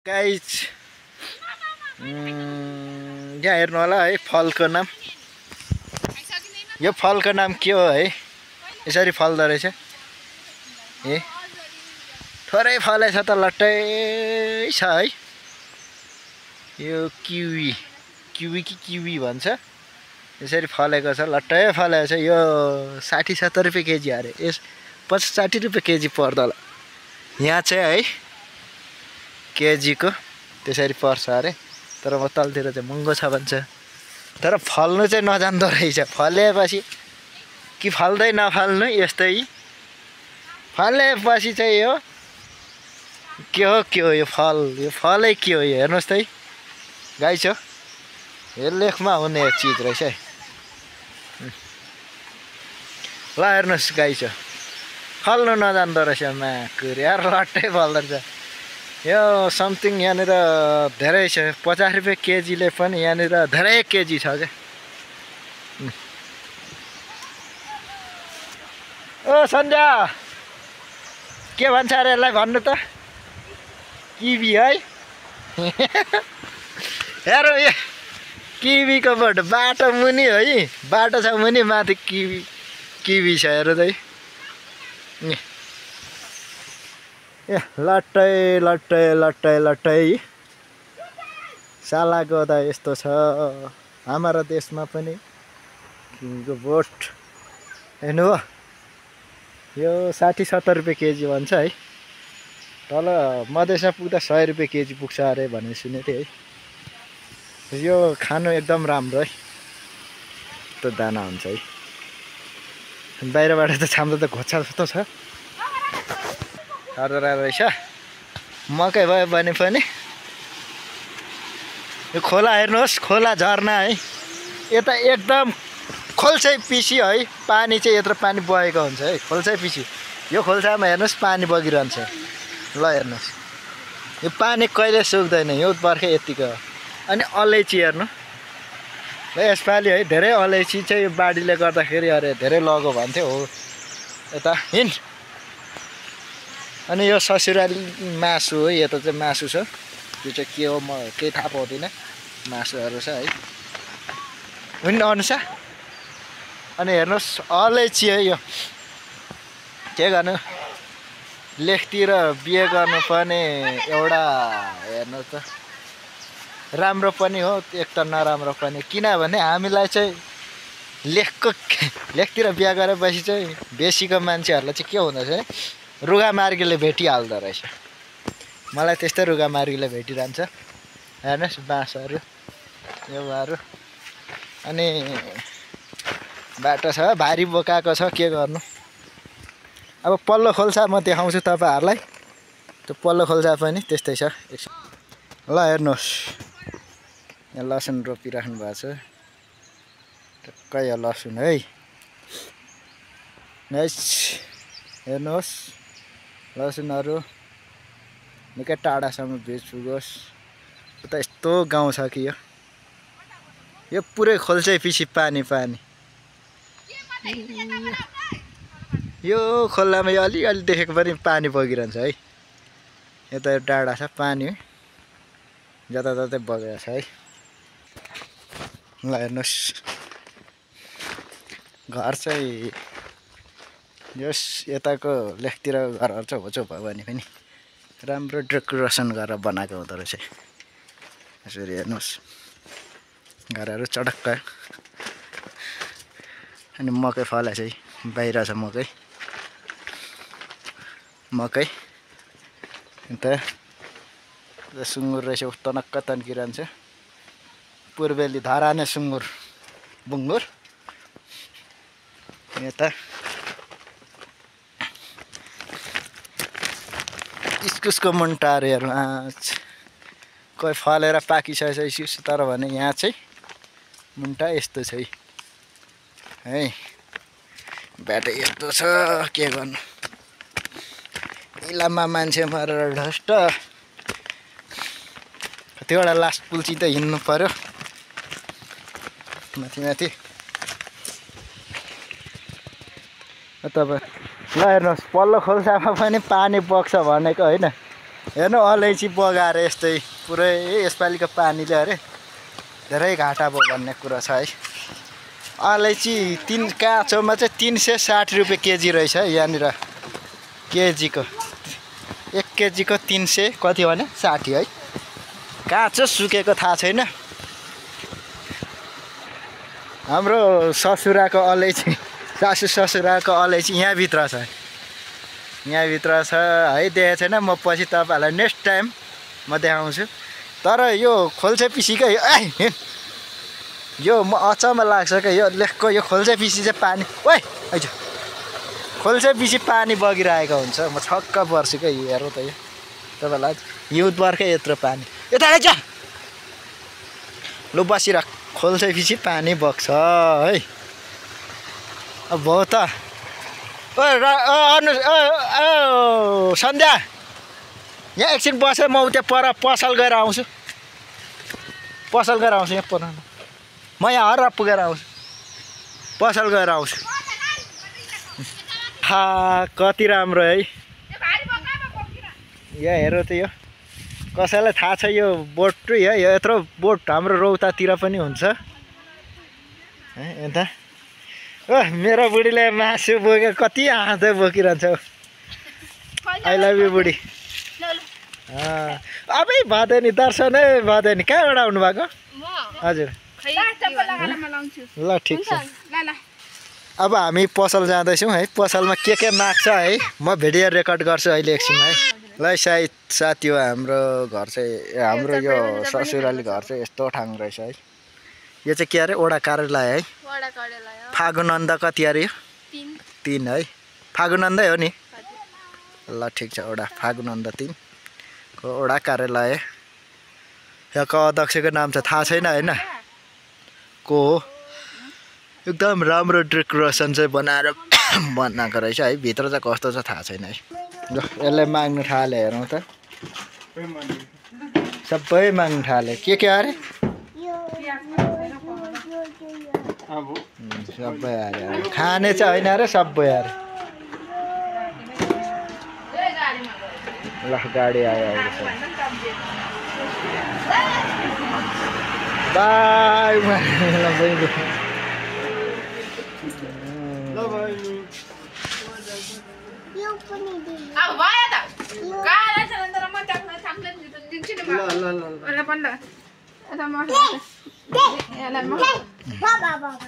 Guys यहाँ हेर्नु होला है फलको नाम। यो फलको नाम के हो है? यसरी फल्दो रहेछ। ए थोरै फलेछ त लट्टै छ है। यो किवी किवी कि किवी भन्छ। यसरी फलेको छ, लट्टै फलेको छ। यो 60-70 रुपियाँ केजी अरे। यस 50-60 रुपियाँ केजी पर्छ होला यहाँ चाहिँ है, केजीको त्यसरी पर्छ अरे। तर म तलतिर चाहिँ महँगो छ भन्छ। तर फल्नु चाहिँ नजान्दो रहेछ। फलेपछि कि फल्दै नफल्नु यस्तै। फलेपछि चाहिँ यो के हो यो फलै के हो यो? हेर्नुहोस् त है गाइस, हो यो लेखमा हुने चिज रहेछ है। ल हेर्नुहोस् गाइस, फल्नु नजान्दो रहेछ माकुर यार, लट्टै फल्दो रहेछ। यो समथिङ यहाँनिर धेरै छ, 50 रुपियाँ केजीले पनि यहाँनिर धेरै केजी छ क्या। ओ सन्ध्या के भन्छ अरे यसलाई भन्नु त? किवी है। हेर यो किवीको बोट बाटो मुनि है, बाटो छ मुनि, माथि किवी छ। हेर त ए लट्टै लट्टै लट्टै लट्टै सालाको त यस्तो छ हाम्रो देशमा पनि किवीको बोट। हेर्नु हो, यो 60-70 रुपियाँ केजी भन्छ है। तल मधेसमा पुग्दा 100 रुपियाँ केजी पुग्छ अरे भन्ने सुनेको थिएँ है। यो खानु एकदम राम्रो है, यस्तो दाना हुन्छ है। बाहिरबाट त छाम्दा त घोच्चा जस्तो छ। साह्रो राम्रो रहेछ। मकै भयो भने पनि यो खोला हेर्नुहोस्, खोला झर्ना है। यता एकदम खोल्छै पिसी है, पानी चाहिँ यत्रो पानी बगेको हुन्छ है, खोल्छै पिसी। यो खोल्सामा हेर्नुहोस् पानी बगिरहन्छ। ल हेर्नुहोस् यो पानी कहिले सुक्दैन, यो बर्खा यतिको। अनि अलैँची हेर्नु ल, यसपालि है धेरै अलैँची चाहिँ यो बाढीले गर्दाखेरि अरे धेरै लगो भन्थ्यो। हो यता हिँड। अनि यो ससुराली मासु हो, यता चाहिँ मासु छ। त्यो चाहिँ के हो म केही थाहा पाउँदिनँ। मासुहरू छ है हुन् अनुसार। अनि हेर्नुहोस् अलैँची है, यो के गर्नु, लेखतिर बिहे गर्नु पनि एउटा हेर्नु त राम्रो पनि हो, एक त नराम्रो पनि। किनभने हामीलाई चाहिँ लेखतिर बिहा गरेपछि चाहिँ बेसीको मान्छेहरूलाई चाहिँ के हुँदो रहेछ, रुगा मार्गीले भेटिहाल्दो रहेछ। मलाई त्यस्तै रुगा मार्गीले भेटिरहन्छ। हेर्नुहोस् बाँसहरू योहरू। अनि बाटो छ, भारी बोकाएको छ, के गर्नु। अब पल्लो खोल्सा म देखाउँछु तपाईँहरूलाई। त्यो पल्लो खोल्सा पनि त्यस्तै छ। ल हेर्नुहोस् यहाँ लसुन रोपिराख्नु भएको छ। टक्कै यो लसुन है। हेर्नुहोस् लसुनहरू निकै टाढासम्म भेज पुगोस्। उता यस्तो गाउँ छ कि यो पुरै खोल्छै पछि पानी। यो खोलामा यो अलिअलि देखेको पनि पानी बगिरहन्छ है। यता यो डाँडा छ, पानी जताततै बगेको छ है। ल हेर्नुहोस् घर चाहिँ यस यताको लेखतिर घरहरू चाहिँ होचो भयो भने पनि राम्रो डेकोरेसन गरेर बनाएको हुँदो रहेछ। यसरी हेर्नुहोस् घरहरू चटक्क। अनि मकै फले चाहिँ बाहिर छ मकै। अन्त सुँगुर रहेछ टनक्क तन्किरहन्छ। पूर्वेली धराने सुँगुर बुङ्गुर। यता इस्कुसको मुन्टाहरू कोही फलेर पाकिसकेछ इस्कुस। तर भने यहाँ चाहिँ मुन्टा यस्तो छ है। बाटो यस्तो छ, के गर्नु। इलाममा मान्छे मरेर ढस्ट कतिवटा लास्ट पुल्ची त हिँड्नु पर्यो माथि। तपाईँ ल हेर्नुहोस् पल्लो खोल्सामा पनि पानी बग्छ भनेको होइन। हेर्नु अलैँची बगाएर यस्तै पुरै यसपालिको पानीले अरे धेरै घाटा भयो भन्ने कुरा छ है। अलैँची काँचोमा चाहिँ 360 रुपियाँ केजी रहेछ यहाँनिर। केजीको 1 केजीको 300 कति भने 60 है। काँचो सुकेको थाहा छैन। हाम्रो ससुराको अलैँची सासु ससुराको अलैँची यहाँभित्र छ, यहाँभित्र छ है। देखेको छैन म पछि तपाईँहरूलाई नेक्स्ट टाइम म देखाउँछु। तर यो खोल्चे पिसीकै यो म अचम्म लाग्छ क्या यो लेखको। यो खोल्चे पिसी चाहिँ पानी ओइ आइज खोल्चे पिसी पानी बगिरहेको हुन्छ। म छक्क पर्छु क्या। यो हेर्नु त यो तपाईँलाई हिउँदबर्खै यत्रो पानी यता आइज लु बसिराख। खोल्चे पिसी पानी बग्छ है। अब भयो त सन्ध्या यहाँ एकछिन बसेर म उता पर पसल गएर आउँछु। पसल गएर आउँछु यहाँ पर म यहाँ हर पुगेर आउँछु। पसल गएर आउँछु। कति राम्रो है। यहाँ हेर त यो कसैलाई थाहा छ यो बोट है। यो यत्रो बोट हाम्रो रौतातिर पनि हुन्छ है। यता मेरो बुढीले मासु बोके कति आँखा बोकिरहन्छ। आई लभ यु बुढी। अबै भदैनी दर्शनै भदैनी। कहाँबाट आउनु भएको? हजुर ल ठिक छ। अब हामी पसल जाँदैछौँ है। पसलमा के माग्छ है म भिडियो रेकर्ड गर्छु अहिले एकछिन है। ल सायद साथी हो हाम्रो घर चाहिँ हाम्रो यो ससुराली घर चाहिँ यस्तो ठाउँ रहेछ है। यो चाहिँ के अरे ओडा कार्यालय है। फागुनन्द कति अरे यो 3 है। फागुनन्दै हो नि। ल ठिक छ। ओडा फागुनन्द 3 को ओडा कार्यालय। यहाँको अध्यक्षको नाम चाहिँ थाहा छैन होइन को हो। एकदम राम्रो डेकोरेसन चाहिँ बनाएर बनाएको रहेछ है। भित्र चाहिँ कस्तो छ थाहा छैन है। ल यसलाई माग्नु थाले हेरौँ त। सबै माग्नु थाले के अरे सबै अरे खाने चाहिँ होइन अरे सबै अरे। ल गाडी आयो बाई।